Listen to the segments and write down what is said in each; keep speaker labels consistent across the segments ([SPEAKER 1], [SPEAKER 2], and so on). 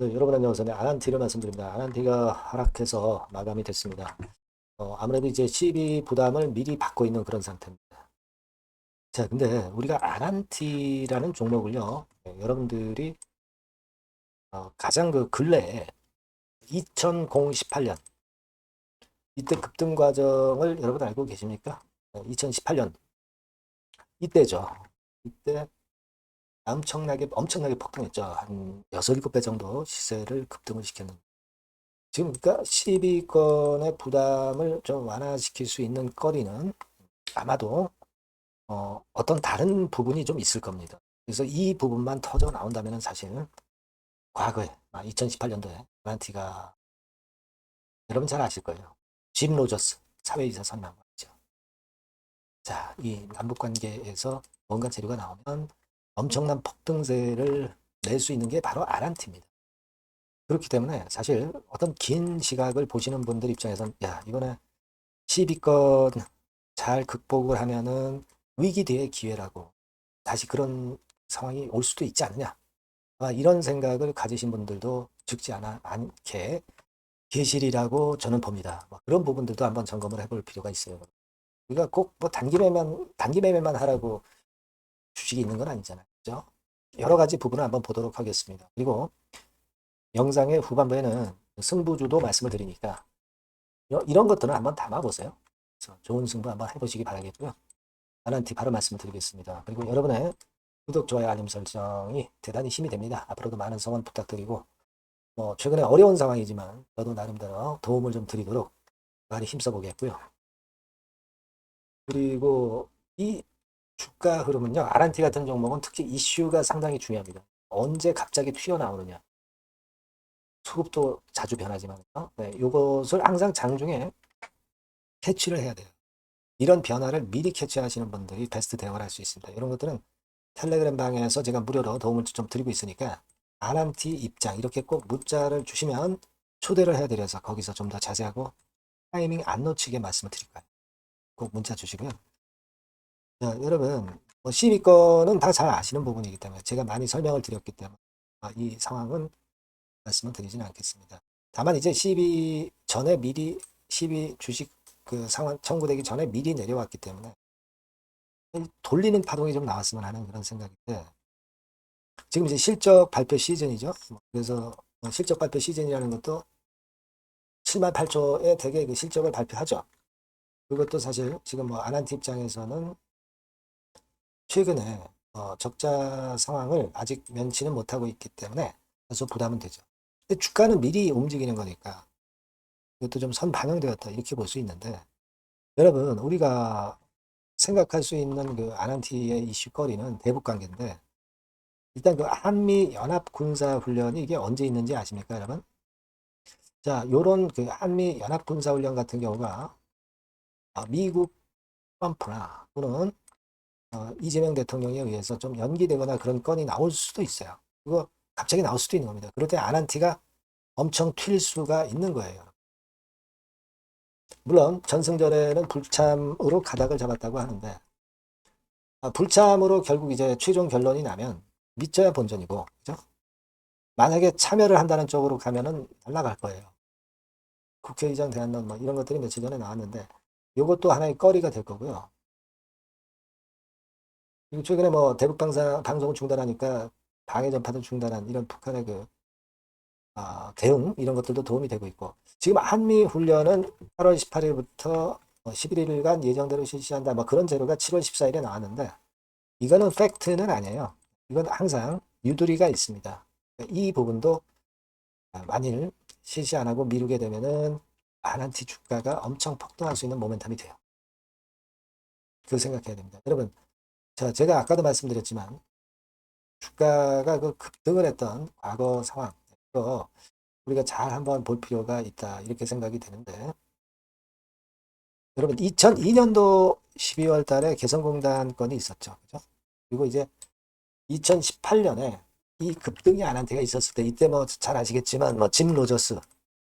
[SPEAKER 1] 네, 여러분 안녕하세요. 아난티를 말씀드립니다. 아난티가 하락해서 마감이 됐습니다. 아무래도 이제 CB 부담을 미리 받고 있는 그런 상태입니다. 자, 근데 우리가 아난티라는 종목을요, 여러분들이 가장 그 근래에 2018년 이때 급등 과정을 여러분 알고 계십니까? 2018년 이때죠. 이때 엄청나게 폭등했죠. 한 6, 7배 정도 시세를 급등을 시켰는데 지금 그러니까 12건의 부담을 좀 완화시킬 수 있는 거리는 아마도 어떤 다른 부분이 좀 있을 겁니다. 그래서 이 부분만 터져 나온다면 사실 과거에 2018년도에 아난티가 여러분 잘 아실 거예요. 짐 로저스 사회이사 선임한 거죠. 자, 이 남북 관계에서 뭔가 재료가 나오면 엄청난 폭등세를 낼 수 있는 게 바로 아난티입니다. 그렇기 때문에 사실 어떤 긴 시각을 보시는 분들 입장에선 야, 이번에 12건 잘 극복을 하면은 위기 뒤의 기회라고 다시 그런 상황이 올 수도 있지 않느냐. 이런 생각을 가지신 분들도 적지 않게 계시리라고 저는 봅니다. 그런 부분들도 한번 점검을 해볼 필요가 있어요. 우리가 꼭 뭐 단기 매매만 하라고 주식이 있는 건 아니잖아요. 그죠? 여러 가지 부분을 한번 보도록 하겠습니다. 그리고 영상의 후반부에는 승부주도 말씀을 드리니까 이런 것들은 한번 담아보세요. 그래서 좋은 승부 한번 해보시기 바라겠고요. 하나는 팁 바로 말씀을 드리겠습니다. 그리고 여러분의 구독, 좋아요, 알림 설정이 대단히 힘이 됩니다. 앞으로도 많은 성원 부탁드리고 최근에 어려운 상황이지만 저도 나름대로 도움을 좀 드리도록 많이 힘써 보겠고요. 그리고 이 주가 흐름은요. 아란티 같은 종목은 특히 이슈가 상당히 중요합니다. 언제 갑자기 튀어나오느냐. 수급도 자주 변하지만 네, 이것을 항상 장중에 캐치를 해야 돼요. 이런 변화를 미리 캐치하시는 분들이 베스트 대응을 할 수 있습니다. 이런 것들은 텔레그램 방에서 제가 무료로 도움을 좀 드리고 있으니까 아난티 입장 이렇게 꼭 문자를 주시면 초대를 해드려서 거기서 좀 더 자세하고 타이밍 안 놓치게 말씀을 드릴 거예요. 꼭 문자 주시고요. 자, 여러분 12건은 다 잘 아시는 부분이기 때문에 제가 많이 설명을 드렸기 때문에 이 상황은 말씀을 드리지는 않겠습니다. 다만 이제 12 전에 미리 12 주식 그 상황 청구되기 전에 미리 내려왔기 때문에 돌리는 파동이 좀 나왔으면 하는 그런 생각인데 지금 이제 실적 발표 시즌이죠. 그래서 실적 발표 시즌이라는 것도 7만 8초에 대개 그 실적을 발표하죠. 그것도 사실 지금 아난티 입장에서는 최근에 적자 상황을 아직 면치는 못하고 있기 때문에 다소 부담은 되죠. 근데 주가는 미리 움직이는 거니까 이것도 좀 선반영되었다 이렇게 볼 수 있는데 여러분 우리가 생각할 수 있는 그 아난티의 이슈거리는 대북 관계인데 일단 그 한미 연합 군사 훈련이 이게 언제 있는지 아십니까, 여러분? 자, 요런 그 한미 연합 군사 훈련 같은 경우가 미국 트럼프나 또는 이재명 대통령에 의해서 좀 연기되거나 그런 건이 나올 수도 있어요. 그거 갑자기 나올 수도 있는 겁니다. 그럴 때 아난티가 엄청 튈 수가 있는 거예요. 물론 전승절에는 불참으로 가닥을 잡았다고 하는데 불참으로 결국 이제 최종 결론이 나면 믿져야 본전이고, 그죠? 만약에 참여를 한다는 쪽으로 가면은 날라갈 거예요. 국회의장 대안론 이런 것들이 며칠 전에 나왔는데 이것도 하나의 거리가 될 거고요. 그리고 최근에 대북 방송을 중단하니까 방해 전파를 중단한 이런 북한의 그 대응 이런 것들도 도움이 되고 있고 지금 한미 훈련은 8월 18일부터 11일간 예정대로 실시한다 그런 재료가 7월 14일에 나왔는데 이거는 팩트는 아니에요. 이건 항상 유도리가 있습니다. 이 부분도 만일 실시 안 하고 미루게 되면은 아난티 주가가 엄청 폭등할 수 있는 모멘텀이 돼요. 그걸 생각해야 됩니다. 여러분, 제가 아까도 말씀드렸지만 주가가 그 급등을 했던 과거 상황, 이거 우리가 잘 한번 볼 필요가 있다. 이렇게 생각이 되는데 여러분 2002년도 12월 달에 개성공단 건이 있었죠. 그죠? 그리고 이제 2018년에 이 급등이 아난티가 있었을 때 이때 잘 아시겠지만 짐 로저스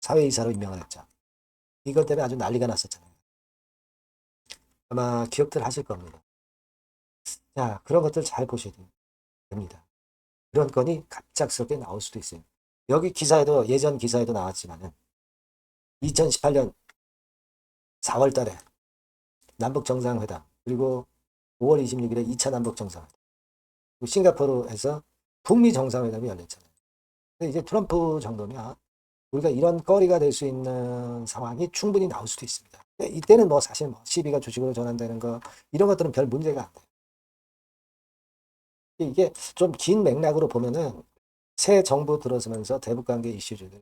[SPEAKER 1] 사회이사로 임명을 했죠. 이것 때문에 아주 난리가 났었잖아요. 아마 기억들 하실 겁니다. 자, 그런 것들 잘 보셔야 됩니다. 그런 건이 갑작스럽게 나올 수도 있어요. 여기 기사에도 예전 기사에도 나왔지만은 2018년 4월 달에 남북 정상회담 그리고 5월 26일에 2차 남북 정상회담 그리고 싱가포르에서 북미 정상회담이 열렸잖아요. 근데 이제 트럼프 정도면 우리가 이런 거리가 될 수 있는 상황이 충분히 나올 수도 있습니다. 이때는 뭐 사실 뭐 시비가 주식으로 전환되는 거 이런 것들은 별 문제가 안 돼요. 이게 좀 긴 맥락으로 보면은 새 정부 들어서면서 대북 관계 이슈들이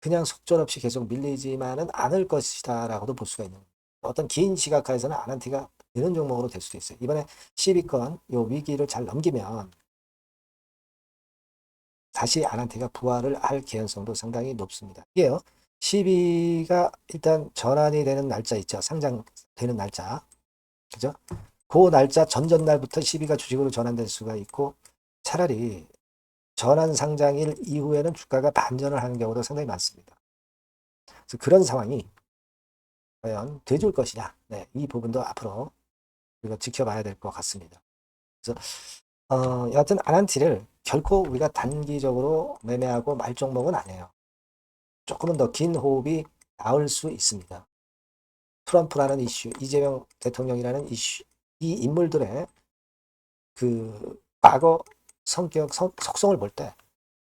[SPEAKER 1] 그냥 속절없이 계속 밀리지만은 않을 것이다라고도 볼 수가 있는 거예요. 어떤 긴 시각화에서는 아난티가 되는 종목으로 될 수도 있어요. 이번에 12건 요 위기를 잘 넘기면 다시 아난티가 부활을 할 개연성도 상당히 높습니다. 이게요. 12가 일단 전환이 되는 날짜 있죠. 상장되는 날짜. 그죠? 그 날짜 전전날부터 12가 주식으로 전환될 수가 있고 차라리 전환 상장일 이후에는 주가가 반전을 하는 경우도 상당히 많습니다. 그래서 그런 상황이 과연 돼줄 것이냐. 네, 이 부분도 앞으로 우리가 지켜봐야 될 것 같습니다. 그래서 여하튼 아난티를 결코 우리가 단기적으로 매매하고 말 종목은 아니에요. 조금은 더 긴 호흡이 나올 수 있습니다. 트럼프라는 이슈, 이재명 대통령이라는 이슈, 이 인물들의 그 과거 성격, 속성을 볼 때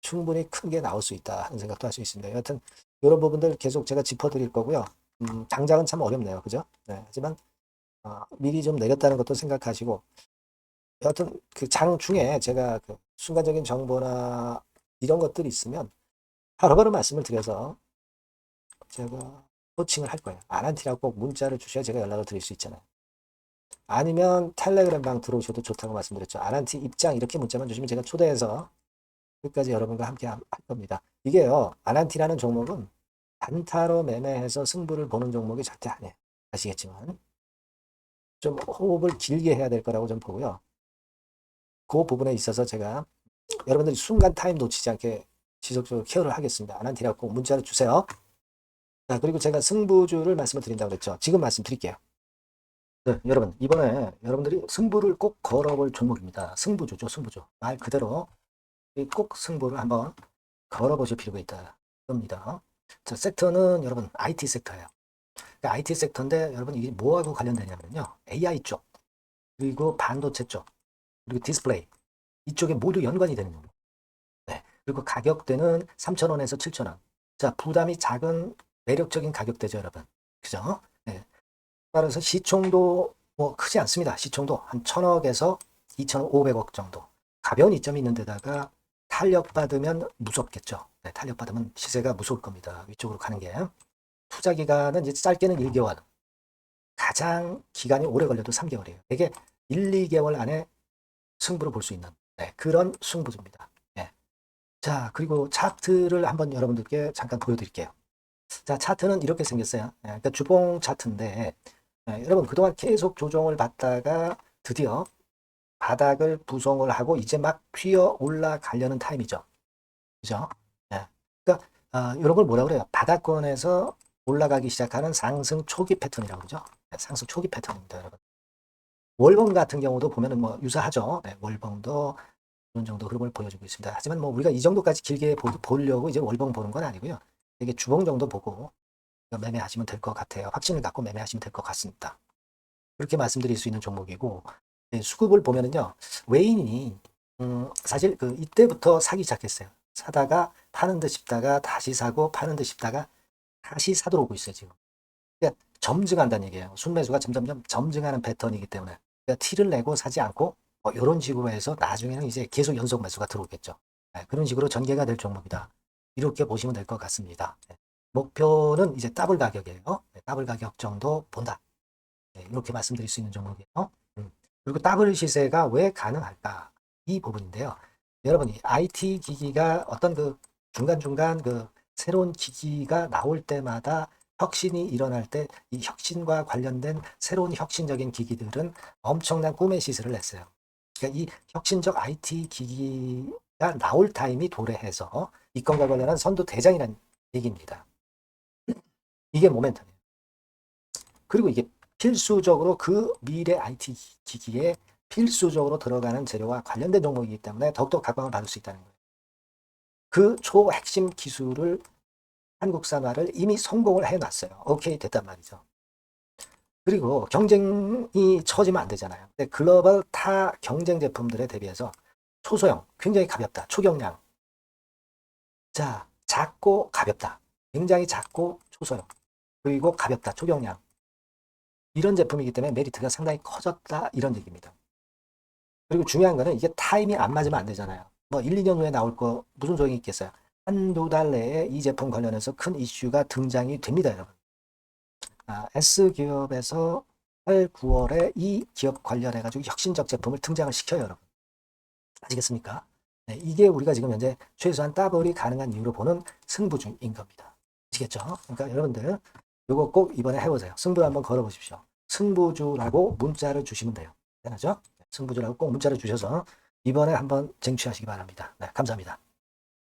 [SPEAKER 1] 충분히 큰 게 나올 수 있다 하는 생각도 할 수 있습니다. 여하튼 이런 부분들 계속 제가 짚어드릴 거고요. 당장은 참 어렵네요. 그죠? 네, 하지만 미리 좀 내렸다는 것도 생각하시고 여하튼 그 장 중에 제가 그 순간적인 정보나 이런 것들이 있으면 바로바로 말씀을 드려서 제가 코칭을 할 거예요. 아난티라고 꼭 문자를 주셔야 제가 연락을 드릴 수 있잖아요. 아니면 텔레그램 방 들어오셔도 좋다고 말씀드렸죠. 아난티 입장 이렇게 문자만 주시면 제가 초대해서 끝까지 여러분과 함께 할 겁니다. 이게요. 아난티라는 종목은 단타로 매매해서 승부를 보는 종목이 절대 아니에요. 아시겠지만 좀 호흡을 길게 해야 될 거라고 좀 보고요. 그 부분에 있어서 제가 여러분들이 순간 타임 놓치지 않게 지속적으로 케어를 하겠습니다. 아난티라고 꼭 문자를 주세요. 자, 그리고 제가 승부주를 말씀을 드린다고 그랬죠. 지금 말씀드릴게요. 네, 여러분, 이번에 여러분들이 승부를 꼭 걸어볼 종목입니다. 승부주죠, 승부주. 말 그대로 꼭 승부를 한번 걸어보실 필요가 있다. 겁니다. 자, 섹터는 여러분, IT 섹터예요. 그러니까 IT 섹터인데 여러분, 이게 뭐하고 관련되냐면요. AI 쪽, 그리고 반도체 쪽, 그리고 디스플레이. 이쪽에 모두 연관이 되는 종목. 네. 그리고 가격대는 3,000원에서 7,000원. 자, 부담이 작은 매력적인 가격대죠, 여러분. 그죠? 네. 따라서 시총도 뭐 크지 않습니다. 시총도 한 1,000억에서 2,500억 정도. 가벼운 이점이 있는 데다가 탄력받으면 무섭겠죠. 네, 탄력받으면 시세가 무서울 겁니다. 위쪽으로 가는 게. 투자 기간은 이제 짧게는 1개월. 가장 기간이 오래 걸려도 3개월이에요. 되게 1, 2개월 안에 승부를 볼 수 있는 네, 그런 승부입니다. 네. 자, 그리고 차트를 한번 여러분들께 잠깐 보여드릴게요. 자, 차트는 이렇게 생겼어요. 네, 그러니까 주봉 차트인데 네, 여러분 그동안 계속 조정을 받다가 드디어 바닥을 부송을 하고 이제 막 튀어 올라가려는 타임이죠. 그죠? 네. 그러니까 이런 걸 뭐라 그래요? 바닥권에서 올라가기 시작하는 상승 초기 패턴이라고 그러죠. 네, 상승 초기 패턴입니다, 여러분. 월봉 같은 경우도 보면은 뭐 유사하죠. 네, 월봉도 이런 정도 흐름을 보여주고 있습니다. 하지만 뭐 우리가 이 정도까지 길게 보려고 이제 월봉 보는 건 아니고요. 이게 주봉 정도 보고 매매하시면 될 것 같아요. 확신을 갖고 매매하시면 될 것 같습니다. 그렇게 말씀드릴 수 있는 종목이고 네, 수급을 보면은요 외인이 사실 그 이때부터 사기 시작했어요. 사다가 파는 듯 싶다가 다시 사고 파는 듯 싶다가 다시 사도록 오고 있어요 지금. 그러니까 점증한다는 얘기예요. 순매수가 점점점 점증하는 패턴이기 때문에 그러니까 티를 내고 사지 않고 뭐 이런 식으로 해서 나중에는 이제 계속 연속 매수가 들어오겠죠. 네, 그런 식으로 전개가 될 종목이다. 이렇게 보시면 될 것 같습니다. 네, 목표는 이제 더블 가격이에요. 네, 더블 가격 정도 본다. 네, 이렇게 말씀드릴 수 있는 종목이에요. 그리고 더블 시세가 왜 가능할까? 이 부분인데요. 여러분이 IT 기기가 어떤 그 중간중간 그 새로운 기기가 나올 때마다 혁신이 일어날 때 이 혁신과 관련된 새로운 혁신적인 기기들은 엄청난 꿈의 시세를 냈어요. 그러니까 이 혁신적 IT 기기가 나올 타임이 도래해서 이 건과 관련한 선두 대장이라는 얘기입니다. 이게 모멘텀이에요. 그리고 이게 필수적으로 그 미래 IT 기기에 필수적으로 들어가는 재료와 관련된 종목이기 때문에 더욱더 각광을 받을 수 있다는 거예요. 그 초핵심 기술을 한국산화를 이미 성공을 해놨어요. 오케이 됐단 말이죠. 그리고 경쟁이 처지면 안 되잖아요. 근데 글로벌 타 경쟁 제품들에 대비해서 초소형, 굉장히 가볍다. 초경량. 자, 작고 가볍다. 굉장히 작고 초소형. 그리고 가볍다. 초경량. 이런 제품이기 때문에 메리트가 상당히 커졌다. 이런 얘기입니다. 그리고 중요한 거는 이게 타임이 안 맞으면 안 되잖아요. 뭐 1, 2년 후에 나올 거 무슨 소용이 있겠어요. 한두 달 내에 이 제품 관련해서 큰 이슈가 등장이 됩니다, 여러분. S기업에서 8, 9월에 이 기업 관련해가지고 혁신적 제품을 등장을 시켜요, 여러분. 아시겠습니까? 네, 이게 우리가 지금 현재 최소한 더블이 가능한 이유로 보는 승부주인 겁니다. 아시겠죠? 그러니까 여러분들 요거 꼭 이번에 해보세요. 승부 한번 걸어보십시오. 승부주라고 문자를 주시면 돼요. 되나죠? 승부주라고 꼭 문자를 주셔서 이번에 한번 쟁취하시기 바랍니다. 네, 감사합니다.